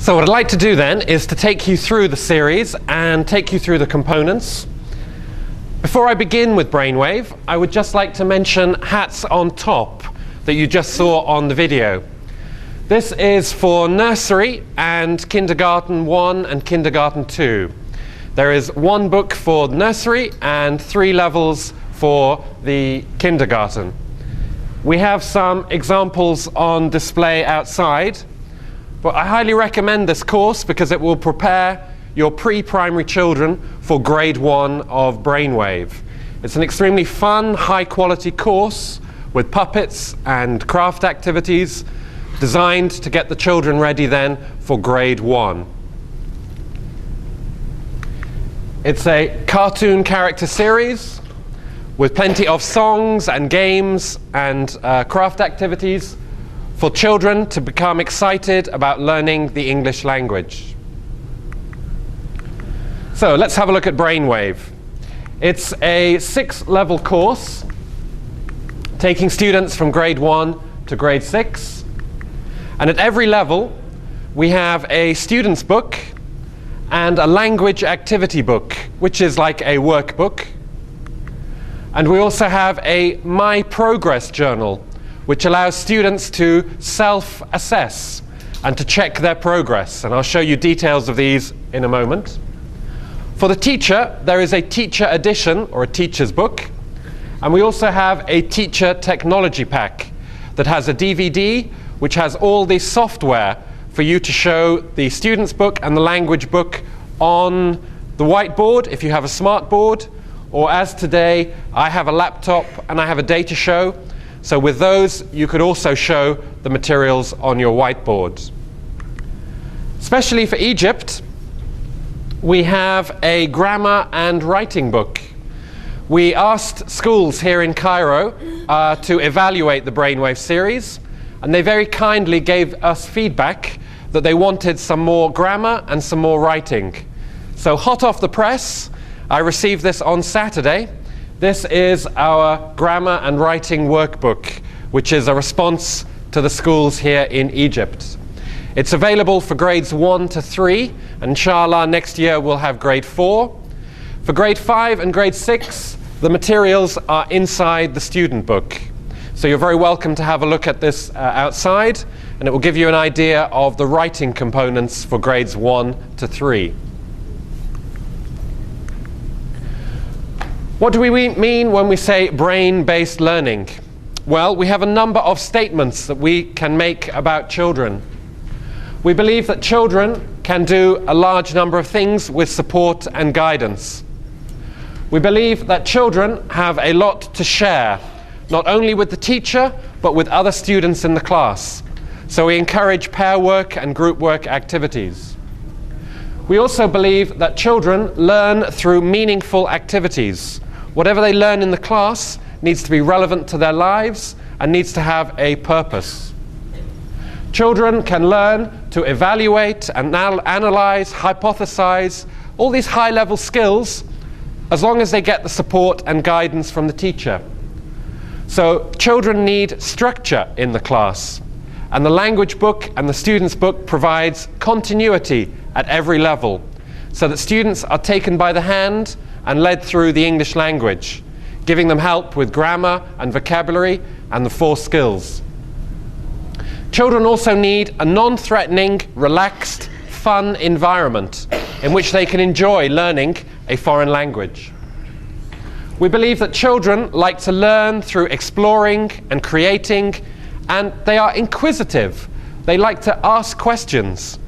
So what I'd like to do then is to take you through the series and take you through the components. Before I begin with Brainwave, I would just like to mention Hats on Top that you just saw on the video. This is for nursery and kindergarten 1 and kindergarten 2. There is one book for nursery and 3 levels for the kindergarten. We have some examples on display outside, but I highly recommend this course because it will prepare your pre-primary children for grade 1 of Brainwave. It's an extremely fun, high-quality course with puppets and craft activities designed to get the children ready then for grade 1. It's a cartoon character series with plenty of songs and games and craft activities for children to become excited about learning the English language. So let's have a look at Brainwave. It's a 6-level course taking students from grade 1 to grade 6. And at every level we have a student's book and a language activity book, which is like a workbook. And we also have a My Progress journal, which allows students to self-assess and to check their progress. And I'll show you details of these in a moment. For the teacher, there is a teacher edition, or a teacher's book. And we also have a teacher technology pack that has a DVD, which has all the software for you to show the student's book and the language book on the whiteboard, if you have a smart board, or as today, I have a laptop and I have a data show. So with those, you could also show the materials on your whiteboard. Especially for Egypt, we have a grammar and writing book. We asked schools here in Cairo to evaluate the Brainwave series, and they very kindly gave us feedback that they wanted some more grammar and some more writing. So hot off the press, I received this on Saturday. This is our grammar and writing workbook, which is a response to the schools here in Egypt. It's available for grades 1 to 3, and inshallah next year we'll have grade 4. For grade 5 and grade 6, the materials are inside the student book. So you're very welcome to have a look at this outside, and it will give you an idea of the writing components for grades 1 to 3. What do we mean when we say brain-based learning? Well, we have a number of statements that we can make about children. We believe that children can do a large number of things with support and guidance. We believe that children have a lot to share, not only with the teacher, but with other students in the class. So we encourage pair work and group work activities. We also believe that children learn through meaningful activities. Whatever they learn in the class needs to be relevant to their lives and needs to have a purpose. Children can learn to evaluate and analyze, hypothesize, all these high-level skills as long as they get the support and guidance from the teacher. So children need structure in the class, and the language book and the student's book provides continuity at every level, so that students are taken by the hand and led through the English language, giving them help with grammar and vocabulary and the 4 skills. Children also need a non-threatening, relaxed, fun environment in which they can enjoy learning a foreign language. We believe that children like to learn through exploring and creating, and they are inquisitive. They like to ask questions.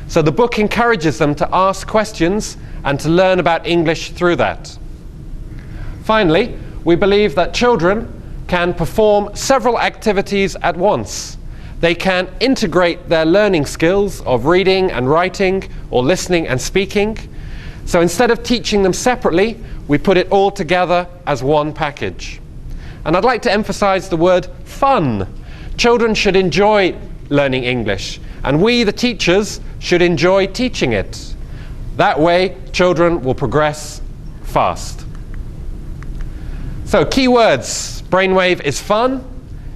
So the book encourages them to ask questions and to learn about English through that. Finally, we believe that children can perform several activities at once. They can integrate their learning skills of reading and writing, or listening and speaking. So instead of teaching them separately, we put it all together as one package. And I'd like to emphasize the word fun. Children should enjoy learning English, and we, the teachers, should enjoy teaching it. That way, children will progress fast. So, key words. Brainwave is fun,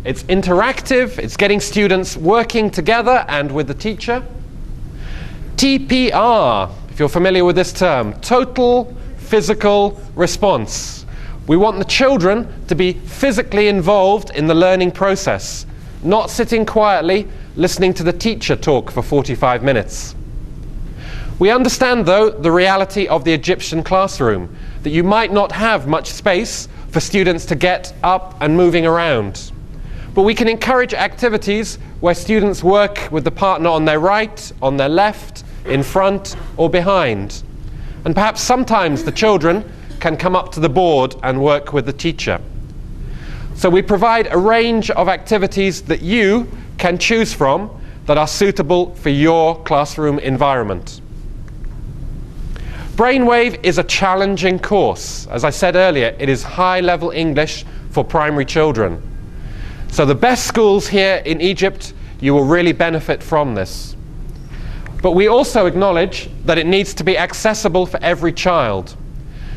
it's interactive, it's getting students working together and with the teacher. TPR, if you're familiar with this term, total physical response. We want the children to be physically involved in the learning process, not sitting quietly listening to the teacher talk for 45 minutes. We understand, though, the reality of the Egyptian classroom, that you might not have much space for students to get up and moving around. But we can encourage activities where students work with the partner on their right, on their left, in front or behind. And perhaps sometimes the children can come up to the board and work with the teacher. So we provide a range of activities that you can choose from that are suitable for your classroom environment. Brainwave is a challenging course. As I said earlier, it is high-level English for primary children. So the best schools here in Egypt, you will really benefit from this. But we also acknowledge that it needs to be accessible for every child.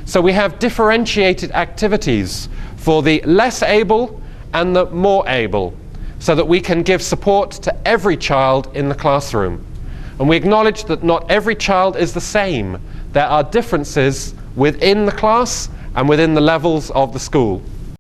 So we have differentiated activities for the less able and the more able, so that we can give support to every child in the classroom. And we acknowledge that not every child is the same. There are differences within the class and within the levels of the school.